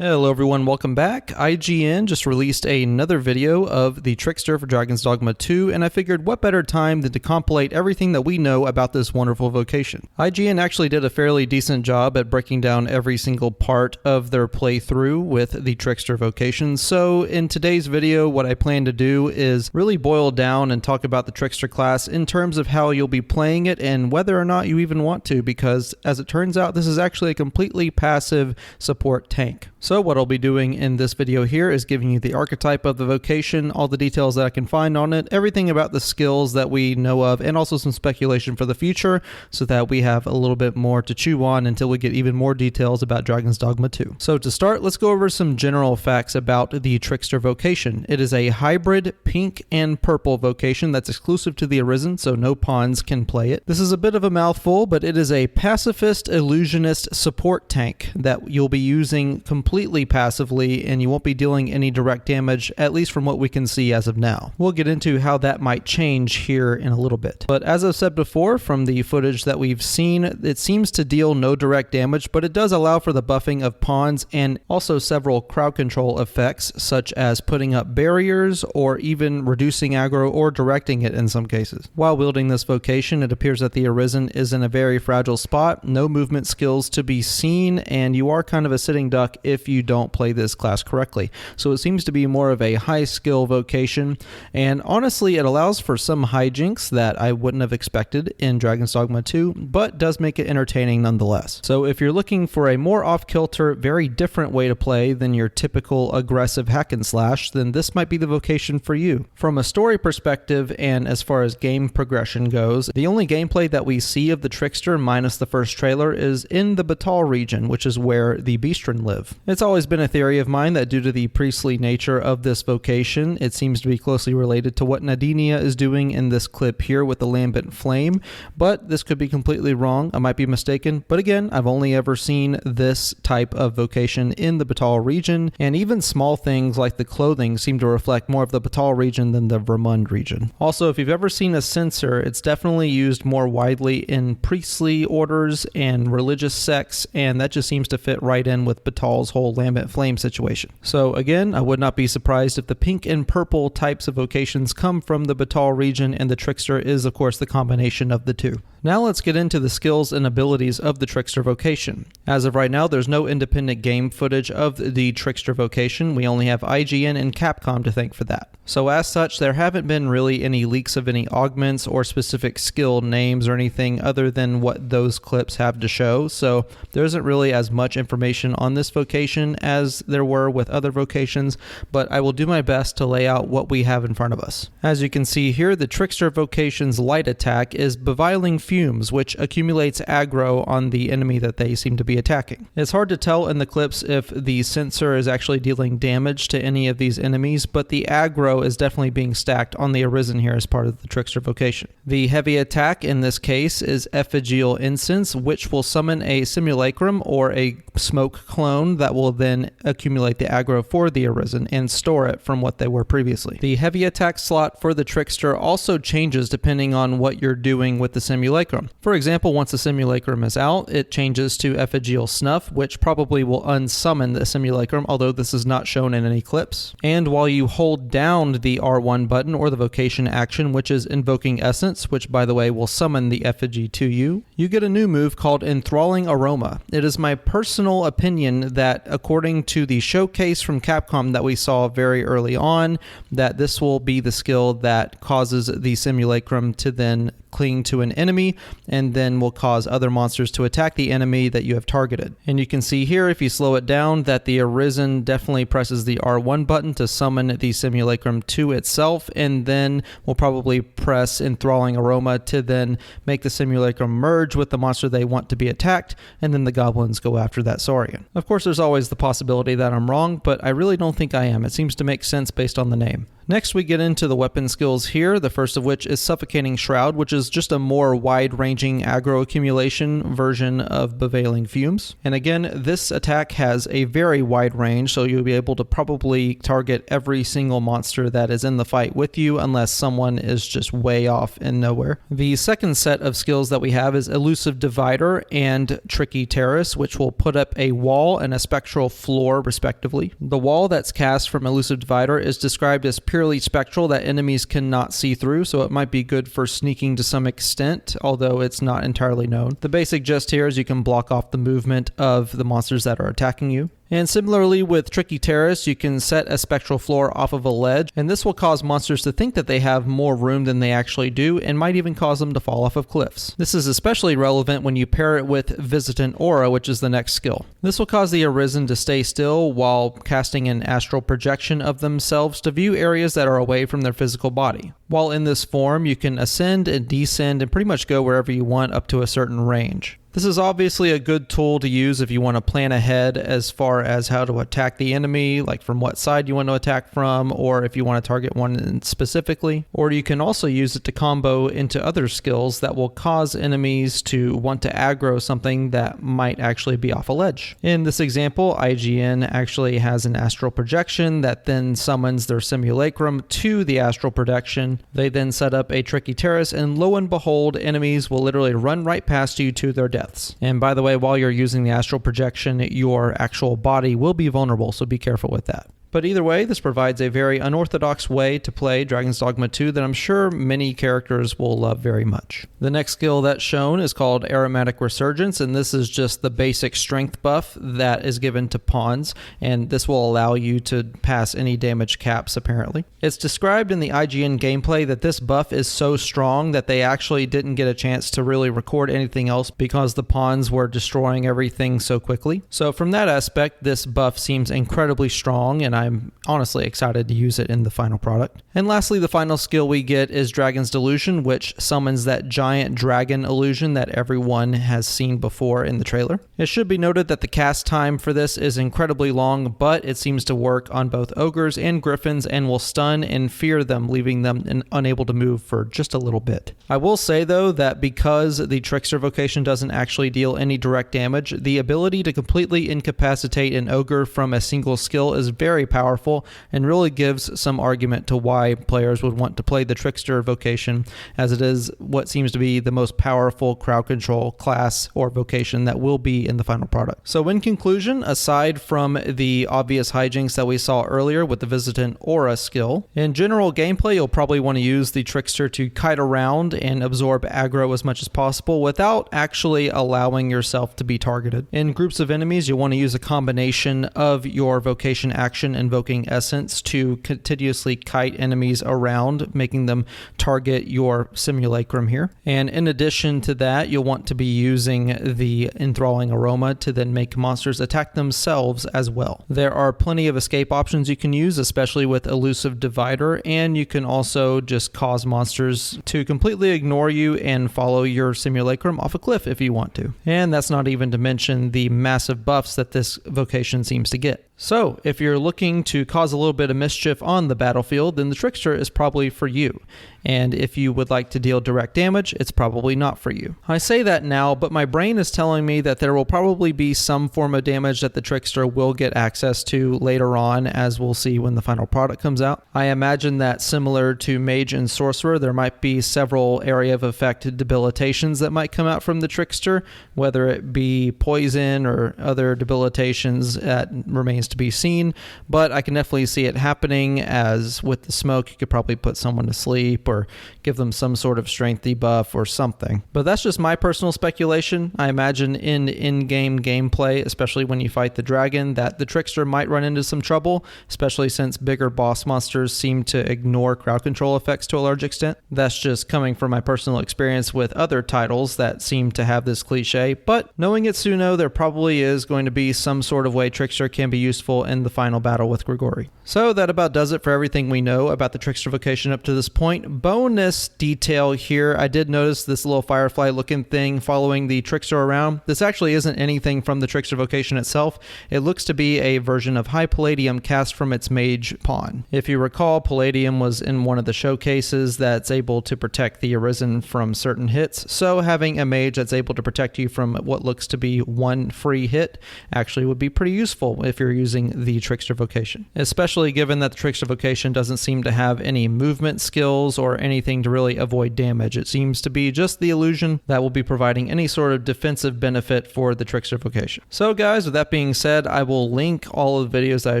Hello everyone, welcome back. IGN just released another video of the Trickster for Dragon's Dogma 2, and I figured what better time than to compilate everything that we know about this wonderful vocation. IGN actually did a fairly decent job at breaking down every single part of their playthrough with the Trickster Vocation, so in today's video what I plan to do is really boil down and talk about the Trickster class in terms of how you'll be playing it and whether or not you even want to, because as it turns out this is actually a completely passive support tank. So what I'll be doing in this video here is giving you the archetype of the vocation, all the details that I can find on it, everything about the skills that we know of, and also some speculation for the future so that we have a little bit more to chew on until we get even more details about Dragon's Dogma 2. So to start, let's go over some general facts about the Trickster vocation. It is a hybrid pink and purple vocation that's exclusive to the Arisen, so no pawns can play it. This is a bit of a mouthful, but it is a pacifist illusionist support tank that you'll be using completely passively, and you won't be dealing any direct damage, at least from what we can see as of now. We'll get into how that might change here in a little bit. But as I've said before, from the footage that we've seen, it seems to deal no direct damage, but it does allow for the buffing of pawns and also several crowd control effects, such as putting up barriers or even reducing aggro or directing it in some cases. While wielding this vocation, it appears that the Arisen is in a very fragile spot, no movement skills to be seen, and you are kind of a sitting duck if you don't play this class correctly. So it seems to be more of a high skill vocation, and honestly it allows for some hijinks that I wouldn't have expected in Dragon's Dogma 2, but does make it entertaining nonetheless. So if you're looking for a more off-kilter, very different way to play than your typical aggressive hack and slash, then this might be the vocation for you. From a story perspective and as far as game progression goes, the only gameplay that we see of the Trickster minus the first trailer is in the Batal region, which is where the Beastren live. It's always been a theory of mine that due to the priestly nature of this vocation, it seems to be closely related to what Nadinia is doing in this clip here with the lambent flame, but this could be completely wrong. I might be mistaken, but again, I've only ever seen this type of vocation in the Batal region, and even small things like the clothing seem to reflect more of the Batal region than the Vermund region. Also, if you've ever seen a censer, it's definitely used more widely in priestly orders and religious sects, and that just seems to fit right in with Batal's whole lambent flame situation. So again, I would not be surprised if the pink and purple types of vocations come from the Batal region, and the Trickster is of course the combination of the two. Now let's get into the skills and abilities of the Trickster vocation. As of right now, there's no independent game footage of the Trickster vocation. We only have IGN and Capcom to thank for that. So as such, there haven't been really any leaks of any augments or specific skill names or anything other than what those clips have to show. So there isn't really as much information on this vocation as there were with other vocations, but I will do my best to lay out what we have in front of us. As you can see here, the Trickster vocation's light attack is Beviling Fumes, which accumulates aggro on the enemy that they seem to be attacking. It's hard to tell in the clips if the sensor is actually dealing damage to any of these enemies, but the aggro is definitely being stacked on the Arisen here as part of the Trickster vocation. The heavy attack in this case is Effigial Incense, which will summon a simulacrum or a smoke clone that will then accumulate the aggro for the Arisen and store it from what they were previously. The heavy attack slot for the Trickster also changes depending on what you're doing with the simulacrum. For example, once the simulacrum is out, it changes to Effigial Snuff, which probably will unsummon the simulacrum, although this is not shown in any clips. And while you hold down the R1 button or the vocation action, which is Invoking Essence, which by the way will summon the effigy to you, you get a new move called Enthralling Aroma. It is my personal opinion that according to the showcase from Capcom that we saw very early on, that this will be the skill that causes the simulacrum to then cling to an enemy and then will cause other monsters to attack the enemy that you have targeted. And you can see here, if you slow it down, that the Arisen definitely presses the R1 button to summon the simulacrum to itself, and then will probably press Enthralling Aroma to then make the simulacrum merge with the monster they want to be attacked, and then the goblins go after that Saurian. Of course, there's always the possibility that I'm wrong, but I really don't think I am. It seems to make sense based on the name. Next, we get into the weapon skills here, the first of which is Suffocating Shroud, which is is just a more wide-ranging aggro accumulation version of Bewailing Fumes. And again, this attack has a very wide range, so you'll be able to probably target every single monster that is in the fight with you unless someone is just way off in nowhere. The second set of skills that we have is Elusive Divider and Tricky Terrace, which will put up a wall and a spectral floor respectively. The wall that's cast from Elusive Divider is described as purely spectral that enemies cannot see through, so it might be good for sneaking to some extent, although it's not entirely known. The basic gist here is you can block off the movement of the monsters that are attacking you. And similarly with Tricky Terrace, you can set a spectral floor off of a ledge, and this will cause monsters to think that they have more room than they actually do, and might even cause them to fall off of cliffs. This is especially relevant when you pair it with Visitant Aura, which is the next skill. This will cause the Arisen to stay still while casting an astral projection of themselves to view areas that are away from their physical body. While in this form, you can ascend and descend and pretty much go wherever you want up to a certain range. This is obviously a good tool to use if you want to plan ahead as far as how to attack the enemy, like from what side you want to attack from, or if you want to target one specifically. Or you can also use it to combo into other skills that will cause enemies to want to aggro something that might actually be off a ledge. In this example, IGN actually has an astral projection that then summons their simulacrum to the astral projection. They then set up a Tricky Terrace, and lo and behold, enemies will literally run right past you to their death. And by the way, while you're using the astral projection, your actual body will be vulnerable, so be careful with that. But either way, this provides a very unorthodox way to play Dragon's Dogma 2 that I'm sure many characters will love very much. The next skill that's shown is called Aromatic Resurgence, and this is just the basic strength buff that is given to pawns, and this will allow you to pass any damage caps apparently. It's described in the IGN gameplay that this buff is so strong that they actually didn't get a chance to really record anything else because the pawns were destroying everything so quickly. So from that aspect, this buff seems incredibly strong, and I'm honestly excited to use it in the final product. And lastly, the final skill we get is Dragon's Delusion, which summons that giant dragon illusion that everyone has seen before in the trailer. It should be noted that the cast time for this is incredibly long, but it seems to work on both ogres and griffins and will stun and fear them, leaving them unable to move for just a little bit. I will say though that because the Trickster Vocation doesn't actually deal any direct damage, the ability to completely incapacitate an ogre from a single skill is very powerful and really gives some argument to why players would want to play the Trickster Vocation, as it is what seems to be the most powerful crowd control class or vocation that will be in the final product. So in conclusion, aside from the obvious hijinks that we saw earlier with the Visitant Aura skill, in general gameplay you'll probably want to use the Trickster to kite around and absorb aggro as much as possible without actually allowing yourself to be targeted. In groups of enemies, you'll want to use a combination of your vocation action Invoking Essence to continuously kite enemies around, making them target your simulacrum here. And in addition to that, you'll want to be using the Enthralling Aroma to then make monsters attack themselves as well. There are plenty of escape options you can use, especially with Elusive Divider, and you can also just cause monsters to completely ignore you and follow your simulacrum off a cliff if you want to. And that's not even to mention the massive buffs that this vocation seems to get. So, if you're looking to cause a little bit of mischief on the battlefield, then the Trickster is probably for you. And if you would like to deal direct damage, it's probably not for you. I say that now, but my brain is telling me that there will probably be some form of damage that the Trickster will get access to later on, as we'll see when the final product comes out. I imagine that similar to Mage and Sorcerer, there might be several area of effect debilitations that might come out from the Trickster, whether it be poison or other debilitations that remains to be seen, but I can definitely see it happening, as with the smoke you could probably put someone to sleep or give them some sort of strength debuff or something. But that's just my personal speculation. I imagine in-game gameplay, especially when you fight the dragon, that the Trickster might run into some trouble, especially since bigger boss monsters seem to ignore crowd control effects to a large extent. That's just coming from my personal experience with other titles that seem to have this cliche, but knowing Itsuno, there probably is going to be some sort of way Trickster can be useful in the final battle with Grigori. So that about does it for everything we know about the Trickster Vocation up to this point, bonus detail here, I did notice this little firefly looking thing following the Trickster around. This actually isn't anything from the Trickster Vocation itself. It looks to be a version of High Palladium cast from its mage pawn. If you recall, Palladium was in one of the showcases that's able to protect the Arisen from certain hits, so having a mage that's able to protect you from what looks to be one free hit actually would be pretty useful if you're using the Trickster Vocation, especially given that the Trickster Vocation doesn't seem to have any movement skills or anything to really avoid damage. It seems to be just the illusion that will be providing any sort of defensive benefit for the Trickster Vocation. So guys, with that being said, I will link all of the videos that I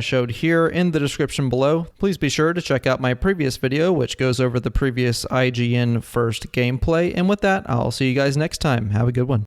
showed here in the description below. Please be sure to check out my previous video, which goes over the previous IGN first gameplay. And with that, I'll see you guys next time. Have a good one.